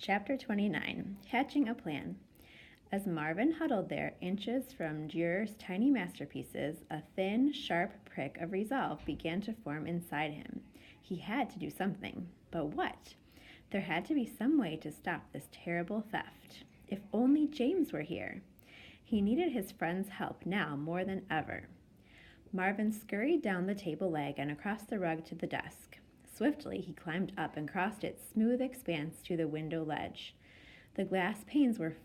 Chapter 29, Hatching a Plan. As Marvin huddled there, inches from Durer's tiny masterpieces, a thin, sharp prick of resolve began to form inside him. He had to do something. But what? There had to be some way to stop this terrible theft. If only James were here. He needed his friend's help now more than ever. Marvin scurried down the table leg and across the rug to the desk. Swiftly, he climbed up and crossed its smooth expanse to the window ledge. The glass panes were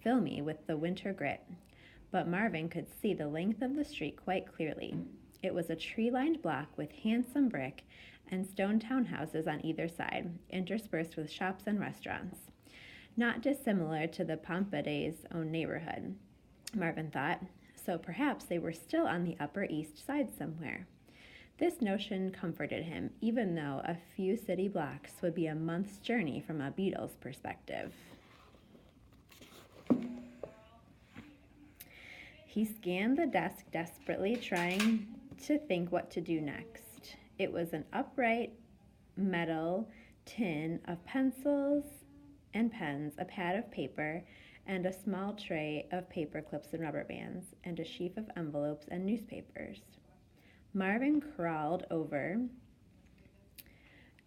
filmy with the winter grit, but Marvin could see the length of the street quite clearly. It was a tree-lined block with handsome brick and stone townhouses on either side, interspersed with shops and restaurants. Not dissimilar to the Pompadays' own neighborhood, Marvin thought, so perhaps they were still on the Upper East Side somewhere. This notion comforted him, even though a few city blocks would be a month's journey from a beetle's perspective. He scanned the desk desperately, trying to think what to do next. It was an upright metal tin of pencils and pens, a pad of paper, and a small tray of paper clips and rubber bands, and a sheaf of envelopes and newspapers. Marvin crawled over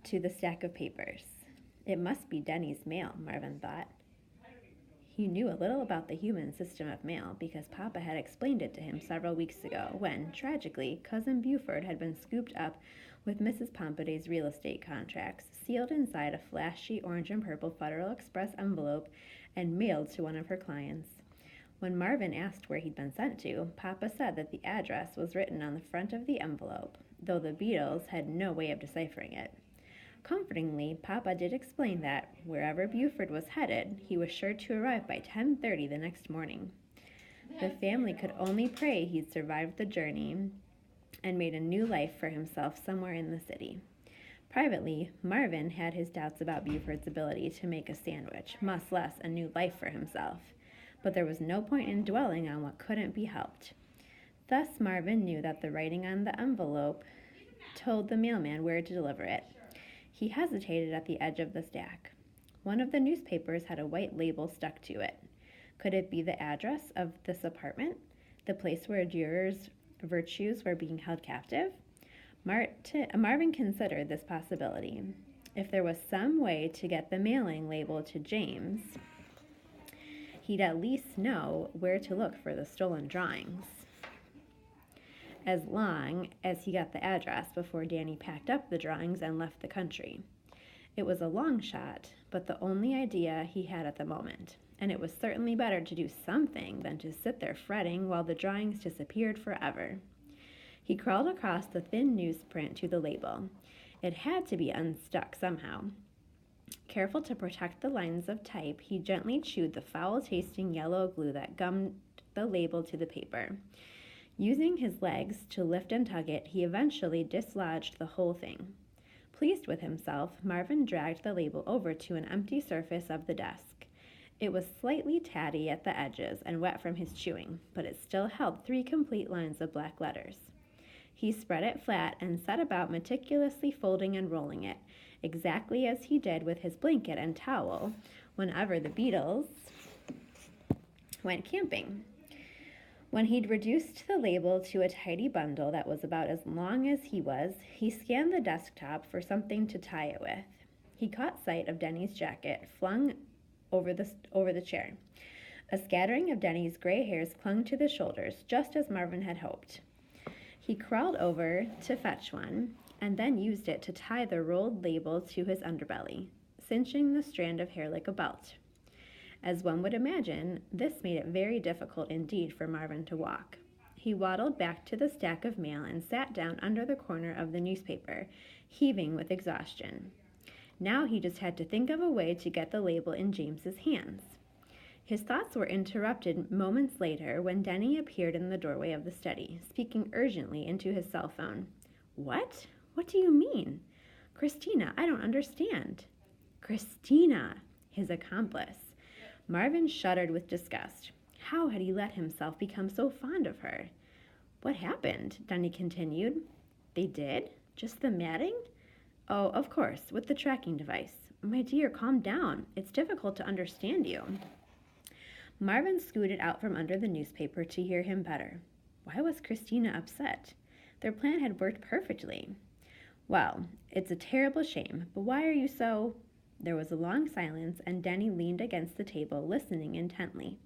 to the stack of papers. It must be Denny's mail, Marvin thought. He knew a little about the human system of mail because Papa had explained it to him several weeks ago when, tragically, Cousin Buford had been scooped up with Mrs. Pompaday's real estate contracts, sealed inside a flashy orange and purple Federal Express envelope, and mailed to one of her clients. When Marvin asked where he'd been sent to, Papa said that the address was written on the front of the envelope, though the Beatles had no way of deciphering it. Comfortingly, Papa did explain that, wherever Buford was headed, he was sure to arrive by 10:30 the next morning. The family could only pray he'd survived the journey and made a new life for himself somewhere in the city. Privately, Marvin had his doubts about Buford's ability to make a sandwich, much less a new life for himself. But there was no point in dwelling on what couldn't be helped. Thus, Marvin knew that the writing on the envelope told the mailman where to deliver it. He hesitated at the edge of the stack. One of the newspapers had a white label stuck to it. Could it be the address of this apartment, the place where Durer's virtues were being held captive? Marvin considered this possibility. If there was some way to get the mailing label to James, he'd at least know where to look for the stolen drawings. As long as he got the address before Danny packed up the drawings and left the country. It was a long shot, but the only idea he had at the moment, and it was certainly better to do something than to sit there fretting while the drawings disappeared forever. He crawled across the thin newsprint to the label. It had to be unstuck somehow. Careful to protect the lines of type, he gently chewed the foul-tasting yellow glue that gummed the label to the paper. Using his legs to lift and tug it, he eventually dislodged the whole thing. Pleased with himself, Marvin dragged the label over to an empty surface of the desk. It was slightly tatty at the edges and wet from his chewing, but it still held 3 complete lines of black letters. He spread it flat and set about meticulously folding and rolling it, exactly as he did with his blanket and towel whenever the Beatles went camping. When he'd reduced the label to a tidy bundle that was about as long as he was, he scanned the desktop for something to tie it with. He caught sight of Denny's jacket flung over the chair. A scattering of Denny's gray hairs clung to the shoulders, just as Marvin had hoped. He crawled over to fetch one, and then used it to tie the rolled label to his underbelly, cinching the strand of hair like a belt. As one would imagine, this made it very difficult indeed for Marvin to walk. He waddled back to the stack of mail and sat down under the corner of the newspaper, heaving with exhaustion. Now he just had to think of a way to get the label in James's hands. His thoughts were interrupted moments later when Denny appeared in the doorway of the study, speaking urgently into his cell phone. What? What do you mean? Christina, I don't understand. Christina, his accomplice. Marvin shuddered with disgust. How had he let himself become so fond of her? What happened? Denny continued. They did? Just the matting? Oh, of course, with the tracking device. My dear, calm down. It's difficult to understand you. Marvin scooted out from under the newspaper to hear him better. Why was Christina upset? Their plan had worked perfectly. Well, it's a terrible shame, but why are you so... There was a long silence, and Denny leaned against the table, listening intently.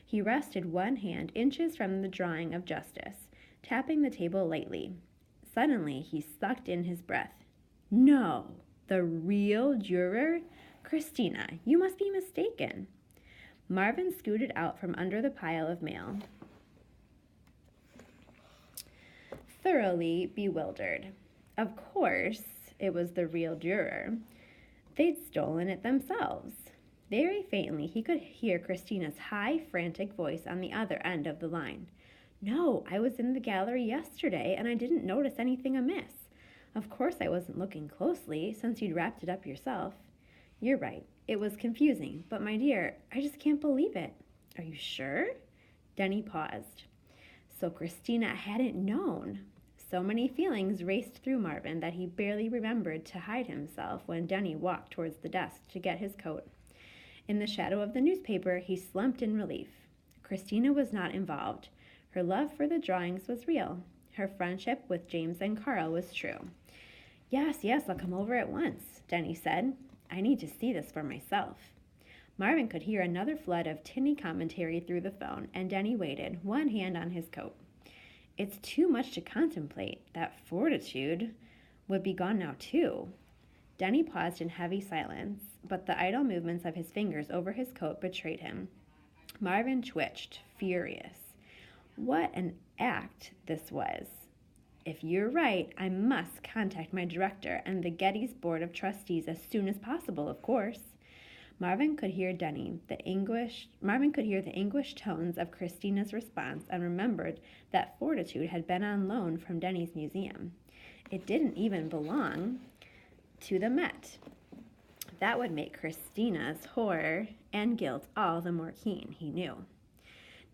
He rested one hand inches from the drawing of Justice, tapping the table lightly. Suddenly, he sucked in his breath. No, the real juror? Christina, you must be mistaken. Marvin scooted out from under the pile of mail, thoroughly bewildered. Of course, it was the real juror. They'd stolen it themselves. Very faintly, he could hear Christina's high, frantic voice on the other end of the line. No, I was in the gallery yesterday, and I didn't notice anything amiss. Of course I wasn't looking closely, since you'd wrapped it up yourself. You're right. It was confusing, but my dear, I just can't believe it. Are you sure? Denny paused. So Christina hadn't known. So many feelings raced through Marvin that he barely remembered to hide himself when Denny walked towards the desk to get his coat. In the shadow of the newspaper, he slumped in relief. Christina was not involved. Her love for the drawings was real. Her friendship with James and Carl was true. Yes, I'll come over at once, Denny said. I need to see this for myself. Marvin could hear another flood of tinny commentary through the phone, and Denny waited, one hand on his coat. It's too much to contemplate. That fortitude would be gone now, too. Denny paused in heavy silence, but the idle movements of his fingers over his coat betrayed him. Marvin twitched, furious. What an act this was. If you're right, I must contact my director and the Getty's Board of Trustees as soon as possible, of course. Marvin could hear the anguished tones of Christina's response and remembered that fortitude had been on loan from Denny's museum. It didn't even belong to the Met. That would make Christina's horror and guilt all the more keen, he knew.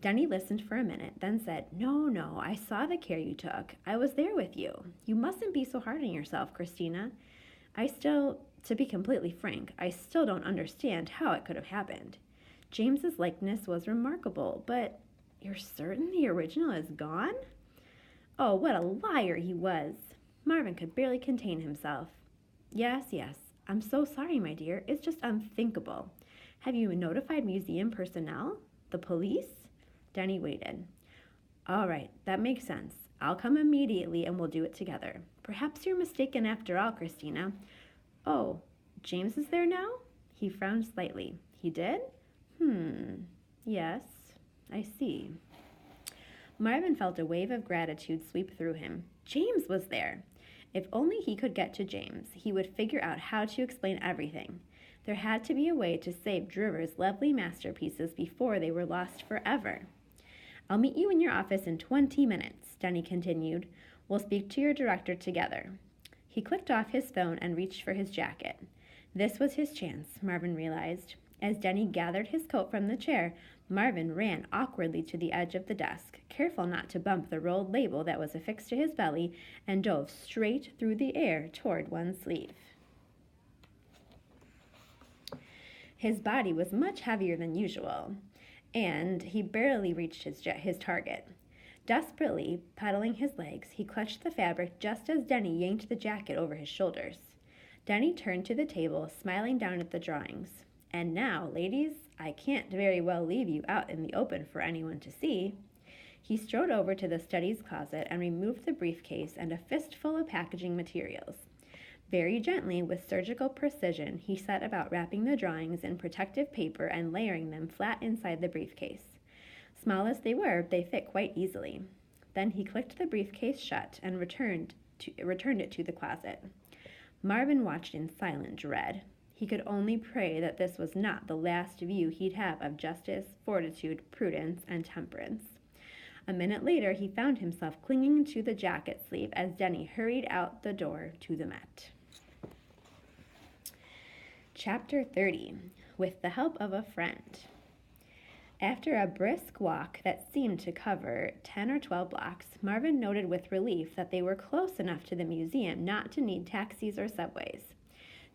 Denny listened for a minute, then said, No, I saw the care you took. I was there with you. You mustn't be so hard on yourself, Christina. To be completely frank, I still don't understand how it could have happened. James's likeness was remarkable, but you're certain the original is gone? Oh, what a liar he was. Marvin could barely contain himself. Yes, I'm so sorry, my dear. It's just unthinkable. Have you notified museum personnel? The police? Denny waited. All right, that makes sense. I'll come immediately and we'll do it together. Perhaps you're mistaken after all, Christina. Oh, James is there now? He frowned slightly. He did? Yes, I see. Marvin felt a wave of gratitude sweep through him. James was there. If only he could get to James, he would figure out how to explain everything. There had to be a way to save Driver's lovely masterpieces before they were lost forever. I'll meet you in your office in 20 minutes, Denny continued. We'll speak to your director together. He clicked off his phone and reached for his jacket. This was his chance, Marvin realized. As Denny gathered his coat from the chair, Marvin ran awkwardly to the edge of the desk, careful not to bump the rolled label that was affixed to his belly, and dove straight through the air toward one sleeve. His body was much heavier than usual, and he barely reached his target. Desperately pedaling his legs, he clutched the fabric just as Denny yanked the jacket over his shoulders. Denny turned to the table, smiling down at the drawings. And now, ladies, I can't very well leave you out in the open for anyone to see. He strode over to the studies closet and removed the briefcase and a fistful of packaging materials. Very gently, with surgical precision, he set about wrapping the drawings in protective paper and layering them flat inside the briefcase. Small as they were, they fit quite easily. Then he clicked the briefcase shut and returned it to the closet. Marvin watched in silent dread. He could only pray that this was not the last view he'd have of justice, fortitude, prudence, and temperance. A minute later, he found himself clinging to the jacket sleeve as Denny hurried out the door to the Met. Chapter 30. With the Help of a Friend. After a brisk walk that seemed to cover 10 or 12 blocks, Marvin noted with relief that they were close enough to the museum not to need taxis or subways.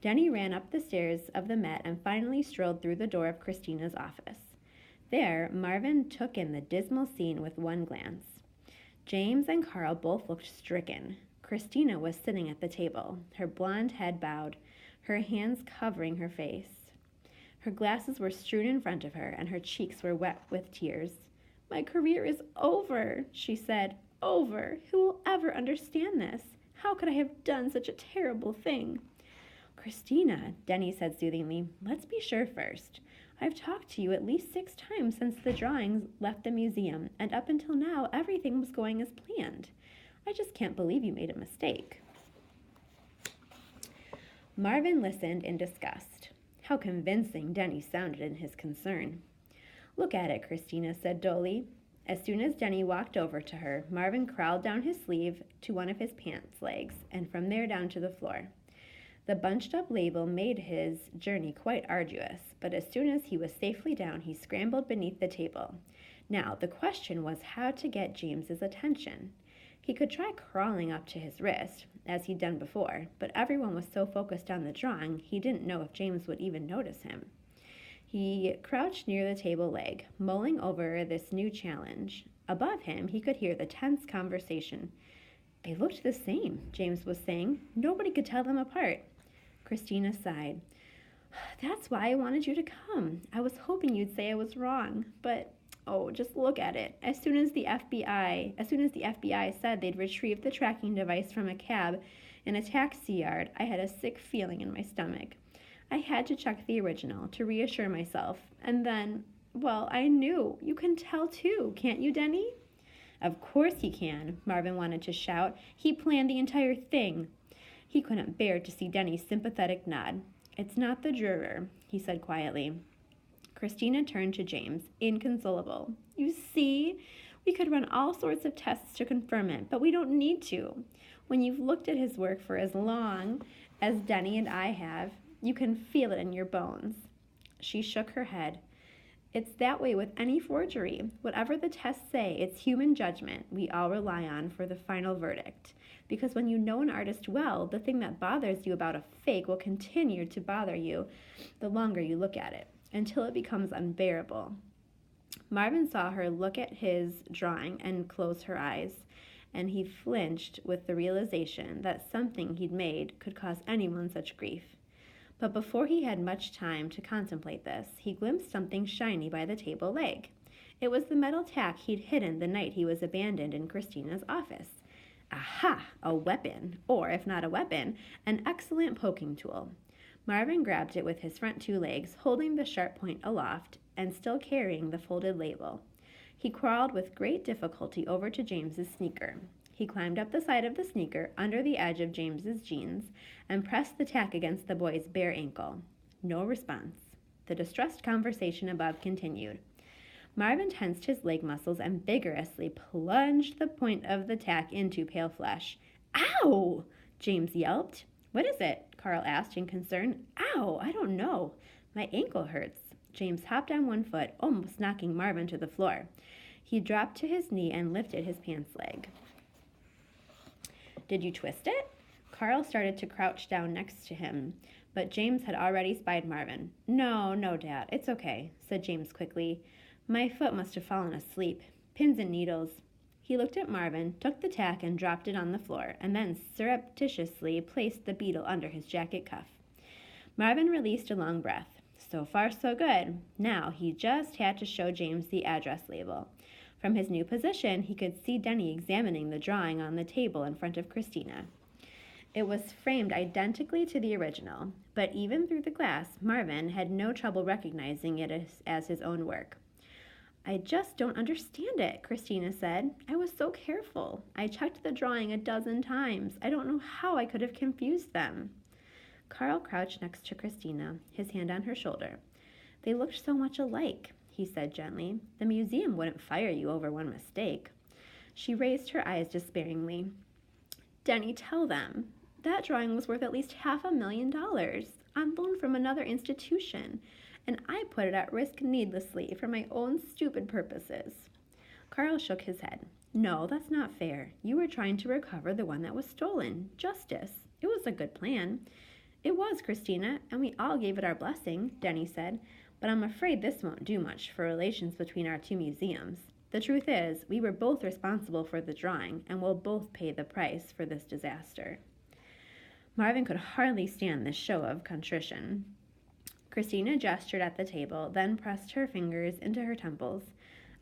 Denny ran up the stairs of the Met and finally strolled through the door of Christina's office. There, Marvin took in the dismal scene with one glance. James and Carl both looked stricken. Christina was sitting at the table, her blonde head bowed, her hands covering her face. Her glasses were strewn in front of her, and her cheeks were wet with tears. "My career is over," she said. "Over. Who will ever understand this? How could I have done such a terrible thing?" "Christina," Denny said soothingly, "let's be sure first. I've talked to you at least 6 times since the drawings left the museum, and up until now, everything was going as planned. I just can't believe you made a mistake." Marvin listened in disgust. How convincing Denny sounded in his concern. "Look at it," Christina said dully. As soon as Denny walked over to her, Marvin crawled down his sleeve to one of his pants legs, and from there down to the floor. The bunched-up label made his journey quite arduous, but as soon as he was safely down, he scrambled beneath the table. Now, the question was how to get James's attention. He could try crawling up to his wrist, as he'd done before, but everyone was so focused on the drawing, he didn't know if James would even notice him. He crouched near the table leg, mulling over this new challenge. Above him, he could hear the tense conversation. "They looked the same," James was saying. "Nobody could tell them apart." Christina sighed. "That's why I wanted you to come. I was hoping you'd say I was wrong, but oh, just look at it. As soon as the FBI said they'd retrieved the tracking device from a cab in a taxi yard, I had a sick feeling in my stomach. I had to check the original to reassure myself, and then, well, I knew. You can tell too, can't you, Denny?" "Of course he can," Marvin wanted to shout. "He planned the entire thing." He couldn't bear to see Denny's sympathetic nod. "It's not the juror," he said quietly. Christina turned to James, inconsolable. "You see? We could run all sorts of tests to confirm it, but we don't need to. When you've looked at his work for as long as Denny and I have, you can feel it in your bones." She shook her head. "It's that way with any forgery. Whatever the tests say, it's human judgment we all rely on for the final verdict. Because when you know an artist well, the thing that bothers you about a fake will continue to bother you the longer you look at it, until it becomes unbearable." Marvin saw her look at his drawing and close her eyes, and he flinched with the realization that something he'd made could cause anyone such grief. But before he had much time to contemplate this, he glimpsed something shiny by the table leg. It was the metal tack he'd hidden the night he was abandoned in Christina's office. Aha! A weapon, or if not a weapon, an excellent poking tool. Marvin grabbed it with his front 2 legs, holding the sharp point aloft and still carrying the folded label. He crawled with great difficulty over to James's sneaker. He climbed up the side of the sneaker under the edge of James's jeans and pressed the tack against the boy's bare ankle. No response. The distressed conversation above continued. Marvin tensed his leg muscles and vigorously plunged the point of the tack into pale flesh. "Ow!" James yelped. "What is it?" Carl asked in concern. "Ow! I don't know. My ankle hurts." James hopped on one foot, almost knocking Marvin to the floor. He dropped to his knee and lifted his pants leg. "Did you twist it?" Carl started to crouch down next to him, but James had already spied Marvin. No, Dad, it's okay," said James quickly. "My foot must have fallen asleep. Pins and needles." He looked at Marvin, took the tack and dropped it on the floor, and then surreptitiously placed the beetle under his jacket cuff. Marvin released a long breath. So far, so good. Now he just had to show James the address label. From his new position, he could see Denny examining the drawing on the table in front of Christina. It was framed identically to the original, but even through the glass, Marvin had no trouble recognizing it as his own work. "I just don't understand it," Christina said. "I was so careful. I checked the drawing a dozen times. I don't know how I could have confused them." Carl crouched next to Christina, his hand on her shoulder. "They looked so much alike," he said gently. "The museum wouldn't fire you over one mistake." She raised her eyes despairingly. "Denny, tell them. That drawing was worth at least $500,000. on loan from another institution, and I put it at risk needlessly for my own stupid purposes. Carl shook his head. No, that's not fair. You were trying to recover the one that was stolen. Justice. It was a good plan. It was, Christina, and we all gave it our blessing, Denny said, but I'm afraid this won't do much for relations between our two museums. The truth is, we were both responsible for the drawing, and will both pay the price for this disaster. Marvin could hardly stand this show of contrition. Christina gestured at the table, then pressed her fingers into her temples.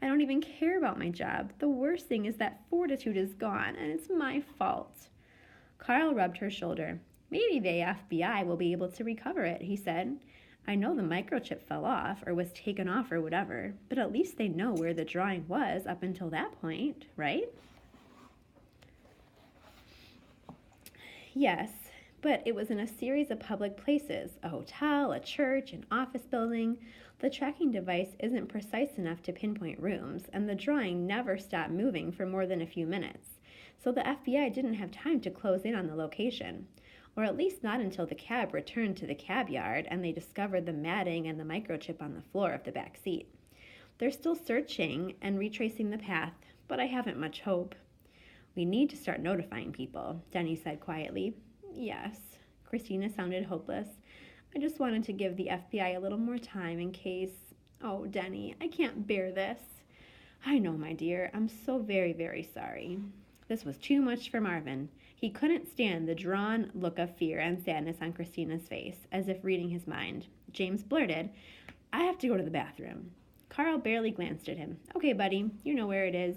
I don't even care about my job. The worst thing is that Fortitude is gone, and it's my fault. Carl rubbed her shoulder. Maybe the FBI will be able to recover it, he said. I know the microchip fell off, or was taken off, or whatever, but at least they know where the drawing was up until that point, right? Yes, but it was in a series of public places, a hotel, a church, an office building. The tracking device isn't precise enough to pinpoint rooms, and the drawing never stopped moving for more than a few minutes, so the FBI didn't have time to close in on the location. Or at least not until the cab returned to the cab yard and they discovered the matting and the microchip on the floor of the back seat. They're still searching and retracing the path, but I haven't much hope. We need to start notifying people, Denny said quietly. Yes, Christina sounded hopeless. I just wanted to give the FBI a little more time in case... Oh, Denny, I can't bear this. I know, my dear. I'm so very, very sorry. This was too much for Marvin. He couldn't stand the drawn look of fear and sadness on Christina's face, as if reading his mind. James blurted, I have to go to the bathroom. Carl barely glanced at him. Okay, buddy, you know where it is.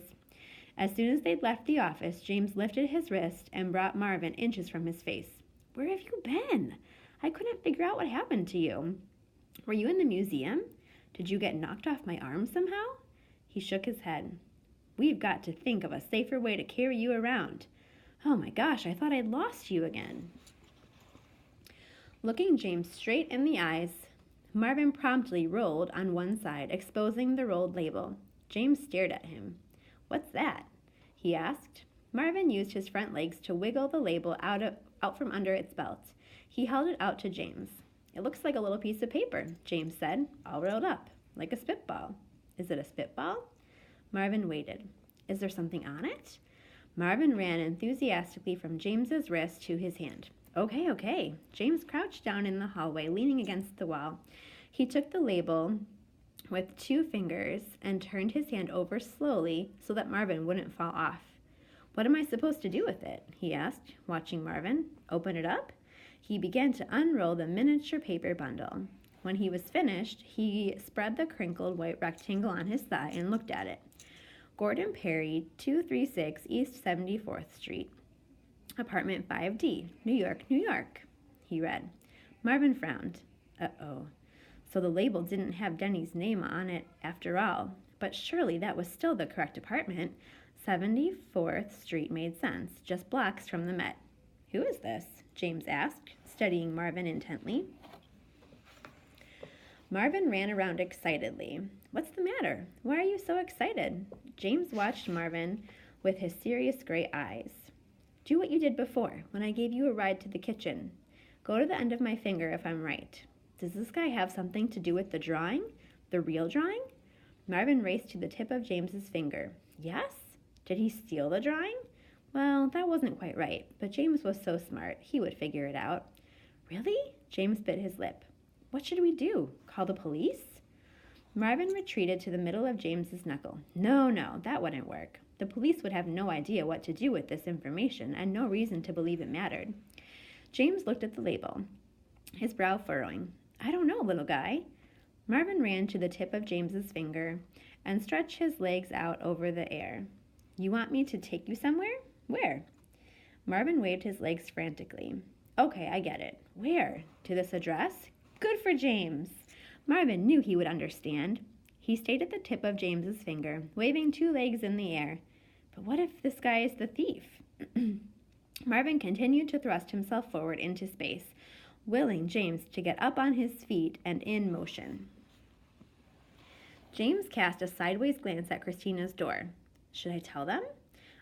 As soon as they'd left the office, James lifted his wrist and brought Marvin inches from his face. Where have you been? I couldn't figure out what happened to you. Were you in the museum? Did you get knocked off my arm somehow? He shook his head. We've got to think of a safer way to carry you around. Oh my gosh, I thought I'd lost you again. Looking James straight in the eyes, Marvin promptly rolled on one side, exposing the rolled label. James stared at him. What's that? He asked. Marvin used his front legs to wiggle the label out from under its belt. He held it out to James. It looks like a little piece of paper, James said, all rolled up, like a spitball. Is it a spitball? Marvin waited. Is there something on it? Marvin ran enthusiastically from James's wrist to his hand. Okay. James crouched down in the hallway, leaning against the wall. He took the label with 2 fingers and turned his hand over slowly so that Marvin wouldn't fall off. What am I supposed to do with it? He asked, watching Marvin. Open it up? He began to unroll the miniature paper bundle. When he was finished, he spread the crinkled white rectangle on his thigh and looked at it. Gordon Perry, 236 East 74th Street, Apartment 5D, New York, New York, he read. Marvin frowned. Uh-oh. So the label didn't have Denny's name on it after all, but surely that was still the correct apartment. 74th Street made sense, just blocks from the Met. Who is this? James asked, studying Marvin intently. Marvin ran around excitedly. What's the matter? Why are you so excited? James watched Marvin with his serious gray eyes. Do what you did before, when I gave you a ride to the kitchen. Go to the end of my finger if I'm right. Does this guy have something to do with the drawing? The real drawing? Marvin raced to the tip of James's finger. Yes? Did he steal the drawing? Well, that wasn't quite right, but James was so smart, he would figure it out. Really? James bit his lip. What should we do? Call the police? Marvin retreated to the middle of James's knuckle. No, that wouldn't work. The police would have no idea what to do with this information and no reason to believe it mattered. James looked at the label, his brow furrowing. I don't know, little guy. Marvin ran to the tip of James's finger and stretched his legs out over the air. You want me to take you somewhere? Where? Marvin waved his legs frantically. Okay, I get it. Where? To this address? Good for James. Marvin knew he would understand. He stayed at the tip of James's finger, waving 2 legs in the air. But what if this guy is the thief? Marvin continued to thrust himself forward into space, willing James to get up on his feet and in motion. James cast a sideways glance at Christina's door. Should I tell them?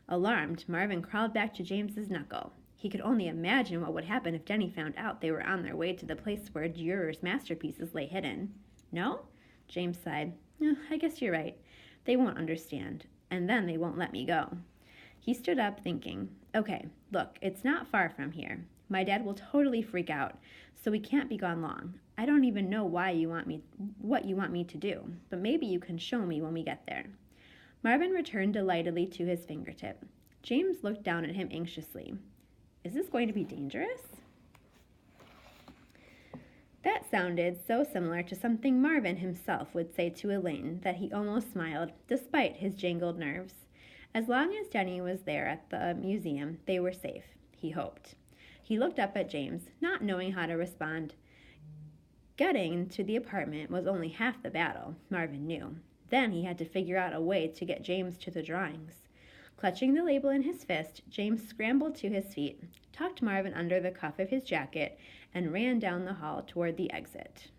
Alarmed, Marvin crawled back to James's knuckle. He could only imagine what would happen if Denny found out they were on their way to the place where Dürer's masterpieces lay hidden. No? James sighed. I guess you're right. They won't understand, and then they won't let me go. He stood up, thinking, okay, look, it's not far from here. My dad will totally freak out, so we can't be gone long. I don't even know what you want me to do, but maybe you can show me when we get there. Marvin returned delightedly to his fingertip. James looked down at him anxiously. Is this going to be dangerous? That sounded so similar to something Marvin himself would say to Elaine that he almost smiled, despite his jangled nerves. As long as Denny was there at the museum, they were safe, he hoped. He looked up at James, not knowing how to respond. Getting to the apartment was only half the battle, Marvin knew. Then he had to figure out a way to get James to the drawings. Clutching the label in his fist, James scrambled to his feet, tucked Marvin under the cuff of his jacket, and ran down the hall toward the exit.